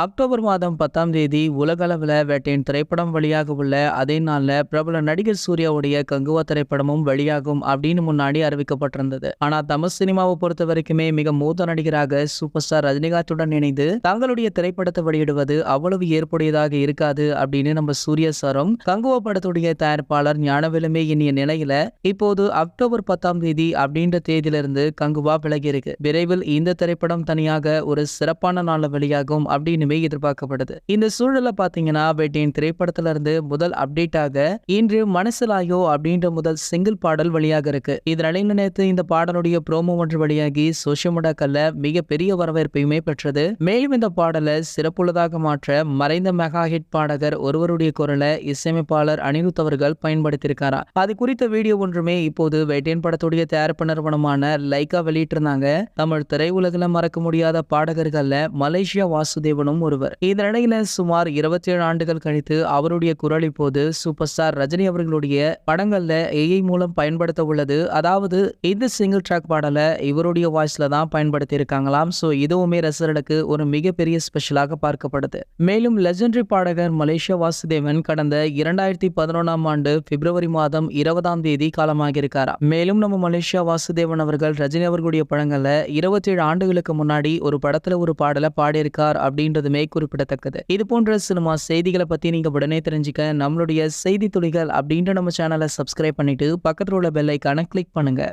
October மாதம் 10ஆம் தேதி உலகளவில் வேட்டையின் திரைப்படம் வெளியாக உள்ள அதே நாள்ல பிரபல நடிகர் சூர்யாவுடைய கங்குவா திரைப்படமும் வெளியாகும் அப்படின்னு முன்னாடி அறிவிக்கப்பட்டிருந்தது. ஆனா தமிழ் சினிமாவை பொறுத்த வரைக்குமே மிக மூத்த நடிகராக சூப்பர் ஸ்டார் ரஜினிகாந்துடன் இணைந்து தங்களுடைய திரைப்படத்தை வெளியிடுவது அவ்வளவு ஏற்புடையதாக இருக்காது அப்படின்னு நம்ம சூர்யா சாரும் கங்குவா படத்துடைய தயாரிப்பாளர் ஞானவேலுமே எண்ணிய நிலையில இப்போது அக்டோபர் 10ஆம் தேதி அப்படின்ற தேதியிலிருந்து கங்குவா விலகி இருக்கு. விரைவில் இந்த திரைப்படம் தனியாக ஒரு சிறப்பான நாள்ல வெளியாகும் அப்படின்னு எதிர்பார்க்கப்படுது. இந்த சூழல பாத்தீங்கன்னா வேட்டையின் திரைப்படத்துல இருந்து முதல் அப்டேட்டாக இன்று மனசிலாயோ அப்படின்ற முதல் சிங்கிள் பாடல் வெளியாக இருக்கு. இதனால நேற்று இந்த பாடலுடைய ப்ரோமோ ஒன்று வெளியாகி சோசியல் மீடியாக்கள்ல மிகப்பெரிய வரவேற்பையுமே பெற்றது. மேலும் இந்த பாடலை சிறப்புள்ளதாக மாற்ற மறைந்த மெகா ஹிட் பாடகர் ஒருவருடைய குரலை இசையமைப்பாளர் அனிருத் அவர்கள் பயன்படுத்தியிருக்காரா. அது குறித்த வீடியோ ஒன்றுமே இப்போது வேட்டையின் படத்துடைய தயாரிப்பு நிறுவனமான லைகா வெளியிட்டிருந்தாங்க. தமிழ் திரையுலகில் மறக்க முடியாத பாடகர்கள்ல மலேசியா வாசுதேவனும் ஒருவர். இந்த நிலையில சுமார் 27 ஆண்டுகள் கழித்து அவருடைய குரல் இப்போது சூப்பர் ஸ்டார் ரஜினி அவர்களுடைய படங்கள்ல ஏஐ மூலம் பயன்படுத்த உள்ளது. அதாவது இந்த சிங்கிள் ட்ராக் பாடலை இவருடைய வாய்ஸ்ல தான் பயன்படுத்தி இருக்காங்களாம். சோ இதுவுமே ரசிகர்களுக்கு ஒரு மிகப்பெரிய ஸ்பெஷலாக பார்க்கப்படுது. மேலும் லெஜெண்டரி பாடகர் மலேசியா வாசுதேவன் கடந்த 2011ஆம் ஆண்டு பிப்ரவரி மாதம் 20ஆம் தேதி காலமாக இருக்காரா. மேலும் நம்ம மலேசியா வாசுதேவன் அவர்கள் ரஜினி அவர்களுடைய படங்கள்ல 27 ஆண்டுகளுக்கு முன்னாடி ஒரு படத்துல ஒரு பாடலை பாடியிருக்கார் அப்படின்றதுமே குறிப்பிடத்தக்கது. இது போன்ற சினிமா செய்திகளை பத்தி நீங்க உடனே தெரிஞ்சுக்க நம்மளுடைய செய்தி துளிகள் அப்படின்ற நம்ம சேனலை சப்ஸ்கிரைப் பண்ணிட்டு பக்கத்துல உள்ள பெல் ஐகானை கிளிக் பண்ணுங்க.